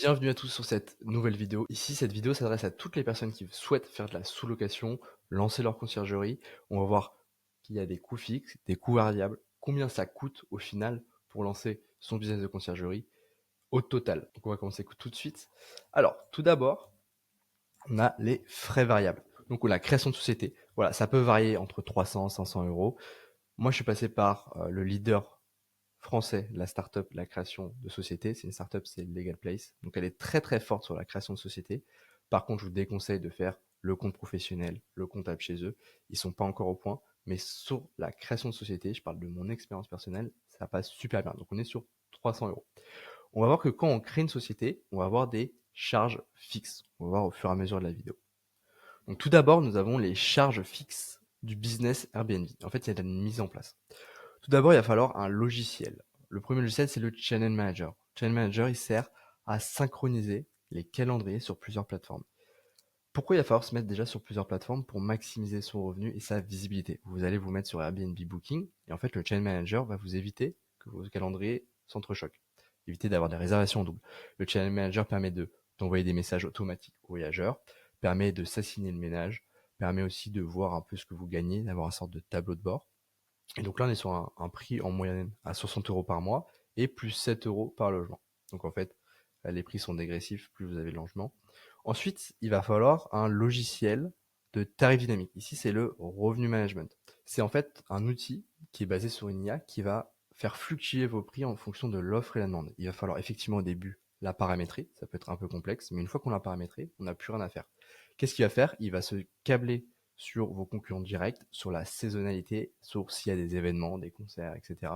Bienvenue à tous sur cette nouvelle vidéo. Ici, cette vidéo s'adresse à toutes les personnes qui souhaitent faire de la sous-location, lancer leur conciergerie. On va voir qu'il y a des coûts fixes, des coûts variables, combien ça coûte au final pour lancer son business de conciergerie au total. Donc on va commencer tout de suite. Alors, tout d'abord, on a les frais variables. Donc on a la création de société. Voilà, ça peut varier entre 300 et 500 euros. Moi, je suis passé par le leader français, la startup, la création de société. C'est une startup, c'est Legal Place. Donc elle est très très forte sur la création de société. Par contre, je vous déconseille de faire le compte professionnel, le comptable chez eux. Ils sont pas encore au point. Mais sur la création de société, je parle de mon expérience personnelle, ça passe super bien. Donc on est sur 300 euros. On va voir que quand on crée une société, on va avoir des charges fixes. On va voir au fur et à mesure de la vidéo. Donc tout d'abord, nous avons les charges fixes du business Airbnb. En fait, il y a une mise en place. Tout d'abord, il va falloir un logiciel. Le premier logiciel, c'est le Channel Manager. Channel Manager, il sert à synchroniser les calendriers sur plusieurs plateformes. Pourquoi il va falloir se mettre déjà sur plusieurs plateformes pour maximiser son revenu et sa visibilité? Vous allez vous mettre sur Airbnb Booking et en fait, le Channel Manager va vous éviter que vos calendriers s'entrechoquent. Éviter d'avoir des réservations en double. Le Channel Manager permet d'envoyer des messages automatiques aux voyageurs, permet de s'assigner le ménage, permet aussi de voir un peu ce que vous gagnez, d'avoir une sorte de tableau de bord. Et donc là, on est sur un prix en moyenne à 60 euros par mois et plus 7 euros par logement. Donc en fait, les prix sont dégressifs plus vous avez de logement. Ensuite, il va falloir un logiciel de tarif dynamique. Ici, c'est le revenu management. C'est en fait un outil qui est basé sur une IA qui va faire fluctuer vos prix en fonction de l'offre et la demande. Il va falloir effectivement au début la paramétrer, ça peut être un peu complexe, mais une fois qu'on l'a paramétré, on n'a plus rien à faire. Qu'est-ce qu'il va faire? Il va se câbler sur vos concurrents directs, sur la saisonnalité, sur s'il y a des événements, des concerts, etc.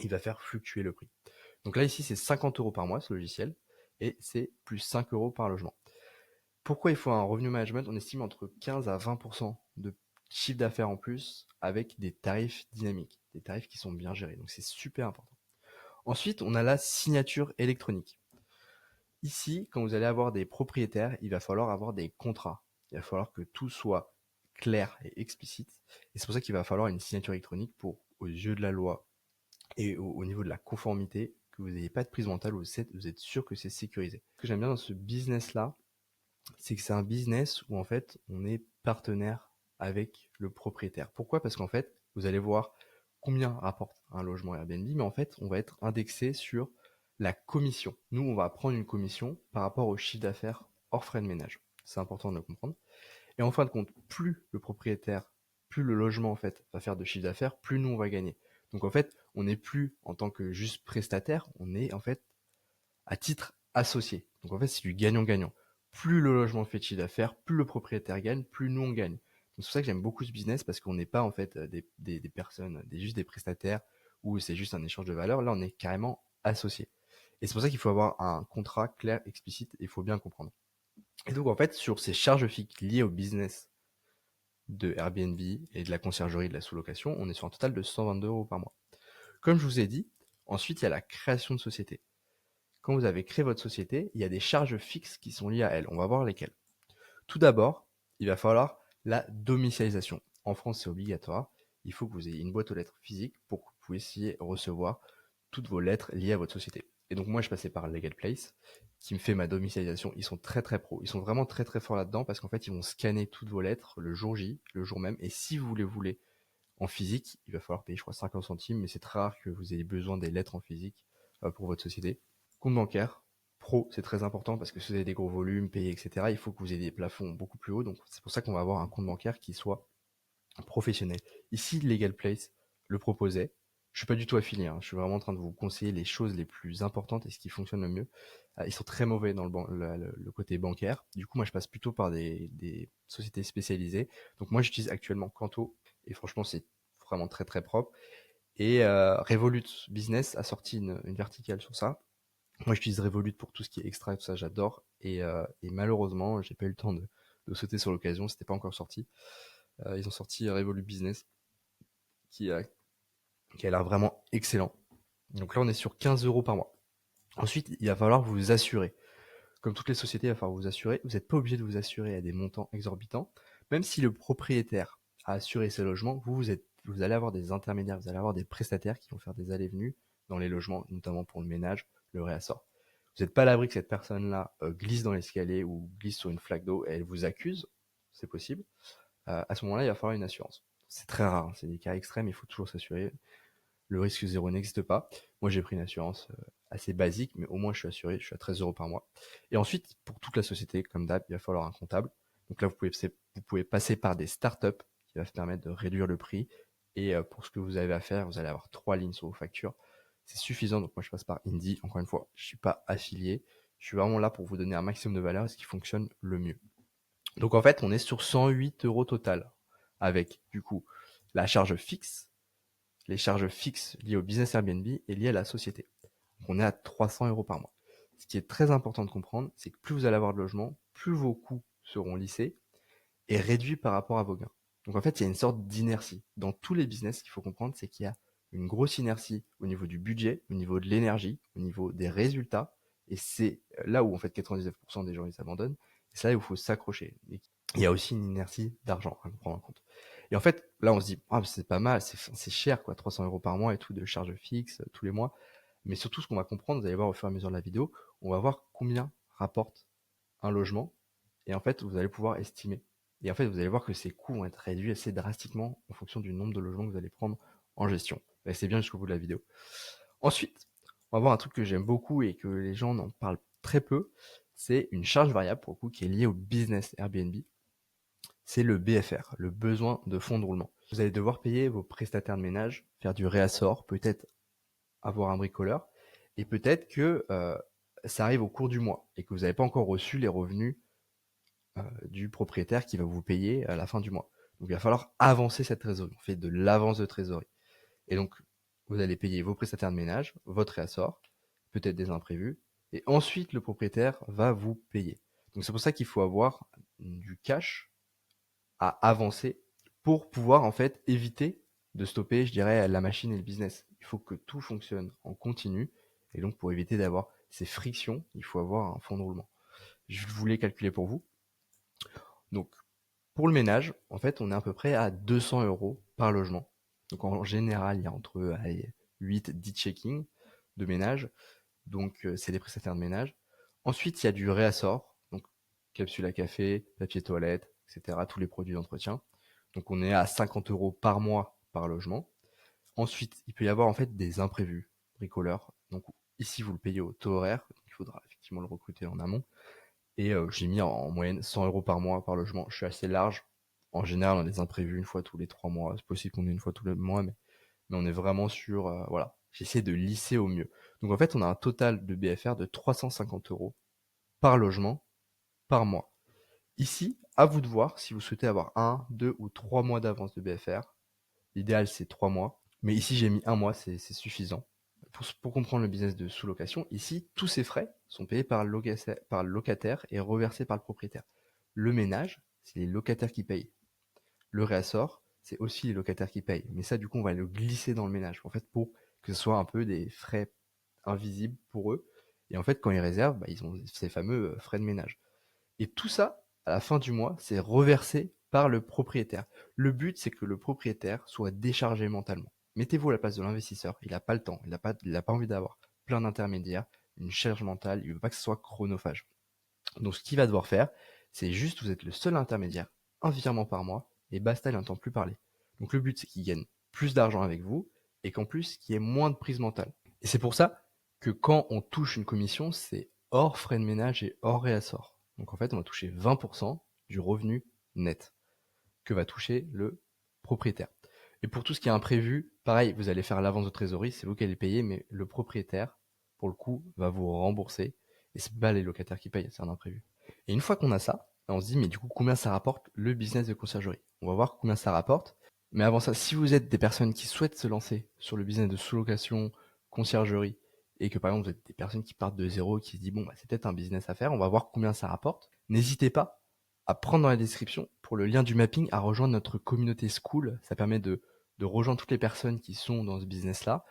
Il va faire fluctuer le prix. Donc là, ici, c'est 50 euros par mois, ce logiciel, et c'est plus 5 euros par logement. Pourquoi il faut un revenu management? On estime entre 15 à 20% de chiffre d'affaires en plus avec des tarifs dynamiques, des tarifs qui sont bien gérés. Donc c'est super important. Ensuite, on a la signature électronique. Ici, quand vous allez avoir des propriétaires, il va falloir avoir des contrats. Il va falloir que tout soit clair et explicite. Et c'est pour ça qu'il va falloir une signature électronique pour, aux yeux de la loi et au niveau de la conformité, que vous n'ayez pas de prise mentale, vous êtes sûr que c'est sécurisé. Ce que j'aime bien dans ce business-là, c'est que c'est un business où en fait, on est partenaire avec le propriétaire. Pourquoi? Parce qu'en fait, vous allez voir combien rapporte un logement Airbnb, mais en fait, on va être indexé sur la commission. Nous, on va prendre une commission par rapport au chiffre d'affaires hors frais de ménage. C'est important de le comprendre. Et en fin de compte, plus le propriétaire, plus le logement en fait va faire de chiffre d'affaires, plus nous on va gagner. Donc en fait, on n'est plus en tant que juste prestataire, on est en fait à titre associé. Donc en fait, c'est du gagnant-gagnant. Plus le logement fait de chiffre d'affaires, plus le propriétaire gagne, plus nous on gagne. C'est pour ça que j'aime beaucoup ce business parce qu'on n'est pas en fait des personnes, juste des prestataires ou c'est juste un échange de valeur. Là, on est carrément associé. Et c'est pour ça qu'il faut avoir un contrat clair, explicite et il faut bien comprendre. Et donc en fait, sur ces charges fixes liées au business de Airbnb et de la conciergerie de la sous-location, on est sur un total de 122 euros par mois. Comme je vous ai dit, ensuite il y a la création de société. Quand vous avez créé votre société, il y a des charges fixes qui sont liées à elle. On va voir lesquelles. Tout d'abord, il va falloir la domicilialisation. En France, c'est obligatoire. Il faut que vous ayez une boîte aux lettres physique pour que vous puissiez recevoir toutes vos lettres liées à votre société. Et donc moi, je passais par Legal Place, qui me fait ma domicilialisation. Ils sont très très pros. Ils sont vraiment très très forts là-dedans parce qu'en fait, ils vont scanner toutes vos lettres le jour J, le jour même. Et si vous les voulez en physique, il va falloir payer, je crois, 50 centimes, mais c'est très rare que vous ayez besoin des lettres en physique pour votre société. Compte bancaire, pro, c'est très important parce que si vous avez des gros volumes payés, etc., il faut que vous ayez des plafonds beaucoup plus hauts. Donc c'est pour ça qu'on va avoir un compte bancaire qui soit professionnel. Ici, Legal Place le proposait. Je suis pas du tout affilié, hein. Je suis vraiment en train de vous conseiller les choses les plus importantes et ce qui fonctionne le mieux. Ils sont très mauvais dans le côté bancaire. Du coup, moi, je passe plutôt par des sociétés spécialisées. Donc moi, j'utilise actuellement Kanto et franchement, c'est vraiment très très propre. Et Revolut Business a sorti une verticale sur ça. Moi, j'utilise Revolut pour tout ce qui est extra, tout ça, j'adore. Et malheureusement, j'ai pas eu le temps de sauter sur l'occasion, c'était pas encore sorti. Ils ont sorti Revolut Business, qui a, qui a l'air vraiment excellent. Donc là, on est sur 15 euros par mois. Ensuite, il va falloir vous assurer. Comme toutes les sociétés, il va falloir vous assurer. Vous n'êtes pas obligé de vous assurer à des montants exorbitants. Même si le propriétaire a assuré ses logements, vous allez avoir des intermédiaires, vous allez avoir des prestataires qui vont faire des allées-venues dans les logements, notamment pour le ménage, le réassort. Vous n'êtes pas à l'abri que cette personne-là glisse dans l'escalier ou glisse sur une flaque d'eau et elle vous accuse, c'est possible. À ce moment-là, il va falloir une assurance. C'est très rare, hein, c'est des cas extrêmes, il faut toujours s'assurer. Le risque zéro n'existe pas. Moi, j'ai pris une assurance assez basique, mais au moins je suis assuré, je suis à 13 euros par mois. Et ensuite, pour toute la société, comme d'hab, il va falloir un comptable. Donc là, vous pouvez passer par des startups qui va se permettre de réduire le prix. Et pour ce que vous avez à faire, vous allez avoir 3 lignes sur vos factures. C'est suffisant, donc moi je passe par Indie. Encore une fois, je suis pas affilié. Je suis vraiment là pour vous donner un maximum de valeur et ce qui fonctionne le mieux. Donc en fait, on est sur 108 euros total, avec du coup la charge fixe, les charges fixes liées au business Airbnb et liées à la société. Donc on est à 300 euros par mois. Ce qui est très important de comprendre, c'est que plus vous allez avoir de logements, plus vos coûts seront lissés et réduits par rapport à vos gains. Donc en fait, il y a une sorte d'inertie. Dans tous les business, ce qu'il faut comprendre, c'est qu'il y a une grosse inertie au niveau du budget, au niveau de l'énergie, au niveau des résultats. Et c'est là où en fait 99% des gens ils abandonnent. C'est là où il faut s'accrocher. Il y a aussi une inertie d'argent à prendre en compte. Et en fait, là, on se dit, ah, c'est pas mal, c'est cher, quoi, 300 euros par mois et tout, de charges fixes tous les mois. Mais surtout, ce qu'on va comprendre, vous allez voir au fur et à mesure de la vidéo, on va voir combien rapporte un logement. Et en fait, vous allez pouvoir estimer. Et en fait, vous allez voir que ces coûts vont être réduits assez drastiquement en fonction du nombre de logements que vous allez prendre en gestion. Restez bien jusqu'au bout de la vidéo. Ensuite, on va voir un truc que j'aime beaucoup et que les gens n'en parlent très peu. C'est une charge variable, pour le coup, qui est liée au business Airbnb. C'est le BFR, le besoin de fonds de roulement. Vous allez devoir payer vos prestataires de ménage, faire du réassort, peut-être avoir un bricoleur, et peut-être que ça arrive au cours du mois et que vous n'avez pas encore reçu les revenus du propriétaire qui va vous payer à la fin du mois. Donc il va falloir avancer cette trésorerie. On fait de l'avance de trésorerie. Et donc vous allez payer vos prestataires de ménage, votre réassort, peut-être des imprévus, et ensuite le propriétaire va vous payer. Donc c'est pour ça qu'il faut avoir du cash à avancer pour pouvoir en fait éviter de stopper, je dirais, la machine et le business. Il faut que tout fonctionne en continu et donc pour éviter d'avoir ces frictions, il faut avoir un fonds de roulement. Je voulais calculer pour vous. Donc pour le ménage, en fait, on est à peu près à 200 euros par logement. Donc en général, il y a entre 8 10 check-in de ménage. Donc c'est des prestataires de ménage. Ensuite, il y a du réassort, donc capsule à café, papier toilette, etc. Tous les produits d'entretien. Donc on est à 50 euros par mois par logement. Ensuite, il peut y avoir en fait des imprévus bricoleurs. Donc ici, vous le payez au taux horaire. Donc, il faudra effectivement le recruter en amont. Et j'ai mis en moyenne 100 euros par mois par logement. Je suis assez large. En général, on a des imprévus une fois tous les 3 mois. C'est possible qu'on ait une fois tous les mois, mais on est vraiment sur... voilà, j'essaie de lisser au mieux. Donc en fait, on a un total de BFR de 350 euros par logement par mois. Ici, à vous de voir si vous souhaitez avoir 1, 2 ou 3 mois d'avance de BFR. L'idéal, c'est 3 mois. Mais ici, j'ai mis 1 mois, c'est suffisant. Pour comprendre le business de sous-location, ici, tous ces frais sont payés par le locataire et reversés par le propriétaire. Le ménage, c'est les locataires qui payent. Le réassort, c'est aussi les locataires qui payent. Mais ça, du coup, on va le glisser dans le ménage. En fait, pour que ce soit un peu des frais invisibles pour eux. Et en fait, quand ils réservent, bah, ils ont ces fameux frais de ménage. Et tout ça, à la fin du mois, c'est reversé par le propriétaire. Le but, c'est que le propriétaire soit déchargé mentalement. Mettez-vous à la place de l'investisseur. Il n'a pas le temps. Il n'a pas envie d'avoir plein d'intermédiaires, une charge mentale. Il veut pas que ce soit chronophage. Donc, ce qu'il va devoir faire, c'est juste, vous êtes le seul intermédiaire, un virement par mois, et basta, il n'entend plus parler. Donc, le but, c'est qu'il gagne plus d'argent avec vous, et qu'en plus, qu'il y ait moins de prise mentale. Et c'est pour ça que quand on touche une commission, c'est hors frais de ménage et hors réassort. Donc, en fait, on va toucher 20% du revenu net que va toucher le propriétaire. Et pour tout ce qui est imprévu, pareil, vous allez faire l'avance de trésorerie, c'est vous qui allez payer, mais le propriétaire, pour le coup, va vous rembourser. Et c'est pas les locataires qui payent, c'est un imprévu. Et une fois qu'on a ça, on se dit, mais du coup, combien ça rapporte le business de conciergerie? On va voir combien ça rapporte. Mais avant ça, si vous êtes des personnes qui souhaitent se lancer sur le business de sous-location, conciergerie, et que par exemple vous êtes des personnes qui partent de zéro, qui se disent bon bah c'est peut-être un business à faire, on va voir combien ça rapporte. N'hésitez pas à prendre dans la description pour le lien du mapping à rejoindre notre communauté School. Ça permet de rejoindre toutes les personnes qui sont dans ce business-là.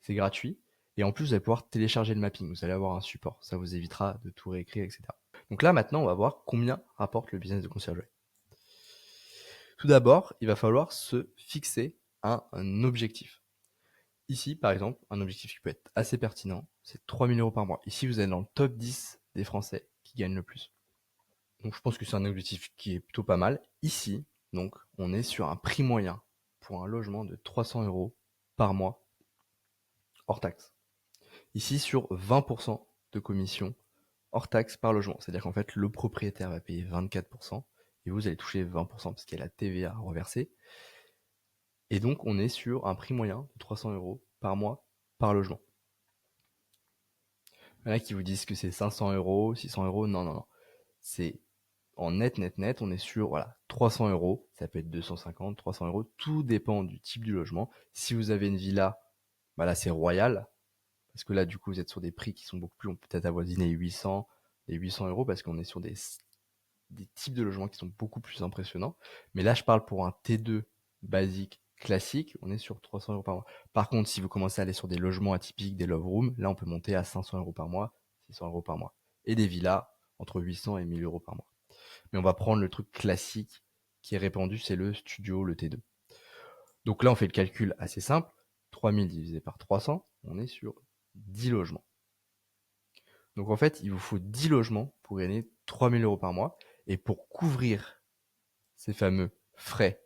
C'est gratuit. Et en plus, vous allez pouvoir télécharger le mapping. Vous allez avoir un support. Ça vous évitera de tout réécrire, etc. Donc là, maintenant, on va voir combien rapporte le business de conciergerie. Tout d'abord, il va falloir se fixer un objectif. Ici, par exemple, un objectif qui peut être assez pertinent, c'est 3 000 € par mois. Ici, vous êtes dans le top 10 des Français qui gagnent le plus. Donc, je pense que c'est un objectif qui est plutôt pas mal. Ici, donc, on est sur un prix moyen pour un logement de 300 € par mois, hors taxe. Ici, sur 20% de commission hors taxe par logement. C'est-à-dire qu'en fait, le propriétaire va payer 24% et vous allez toucher 20% parce qu'il y a la TVA reversée. Et donc, on est sur un prix moyen de 300 € par mois par logement. Il y en a qui vous disent que c'est 500 €, 600 €. Non, non, non. C'est en net, on est sur 300 €. Ça peut être 250, 300 €. Tout dépend du type du logement. Si vous avez une villa, bah là, c'est royal. Parce que là, du coup, vous êtes sur des prix qui sont beaucoup plus, on peut peut-être avoisiner les 800 € parce qu'on est sur des types de logements qui sont beaucoup plus impressionnants. Mais là, je parle pour un T2 basique classique, on est sur 300 € par mois. Par contre, si vous commencez à aller sur des logements atypiques, des love rooms, là, on peut monter à 500 € par mois, 600 € par mois. Et des villas entre 800 et 1000 € par mois. Mais on va prendre le truc classique qui est répandu, c'est le studio, le T2. Donc là, on fait le calcul assez simple. 3000 divisé par 300, on est sur 10 logements. Donc en fait, il vous faut 10 logements pour gagner 3000 € par mois. Et pour couvrir ces fameux frais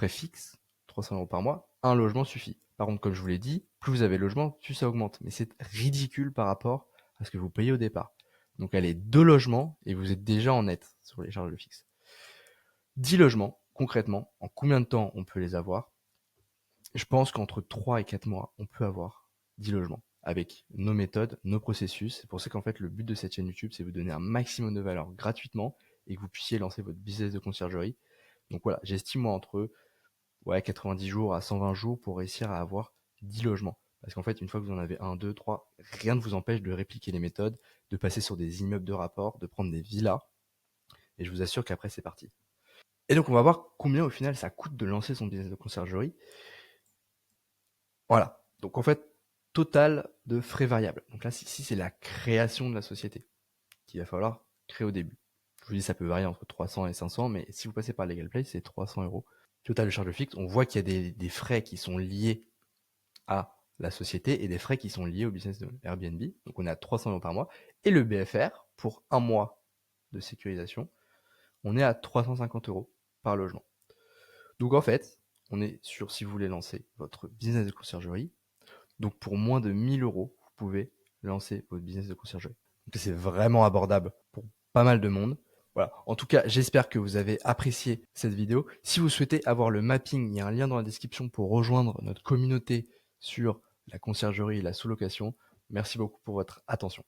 fixes, 300 € par mois, un logement suffit. Par contre, comme je vous l'ai dit, plus vous avez de logements, plus ça augmente. Mais c'est ridicule par rapport à ce que vous payez au départ. Donc allez, 2 logements et vous êtes déjà en net sur les charges fixes. 10 logements, concrètement, en combien de temps on peut les avoir? Je pense qu'entre 3 et 4 mois, on peut avoir 10 logements avec nos méthodes, nos processus. C'est pour ça qu'en fait, le but de cette chaîne YouTube, c'est vous donner un maximum de valeur gratuitement et que vous puissiez lancer votre business de conciergerie. Donc voilà, j'estime moi entre 90 jours à 120 jours pour réussir à avoir 10 logements. Parce qu'en fait, une fois que vous en avez 1, 2, 3, rien ne vous empêche de répliquer les méthodes, de passer sur des immeubles de rapport, de prendre des villas. Et je vous assure qu'après, c'est parti. Et donc, on va voir combien au final ça coûte de lancer son business de conciergerie. Voilà. Donc, en fait, total de frais variables. Donc là, ici, c'est la création de la société qu'il va falloir créer au début. Je vous dis, ça peut varier entre 300 et 500, mais si vous passez par Legal Play, c'est 300 €. Total de charges fixes. On voit qu'il y a des frais qui sont liés à la société et des frais qui sont liés au business de Airbnb. Donc, on est à 300 € par mois. Et le BFR, pour un mois de sécurisation, on est à 350 € par logement. Donc, en fait, on est sur, si vous voulez lancer votre business de conciergerie, donc pour moins de 1000 €, vous pouvez lancer votre business de conciergerie. Donc c'est vraiment abordable pour pas mal de monde. Voilà. En tout cas, j'espère que vous avez apprécié cette vidéo. Si vous souhaitez avoir le mapping, il y a un lien dans la description pour rejoindre notre communauté sur la conciergerie et la sous-location. Merci beaucoup pour votre attention.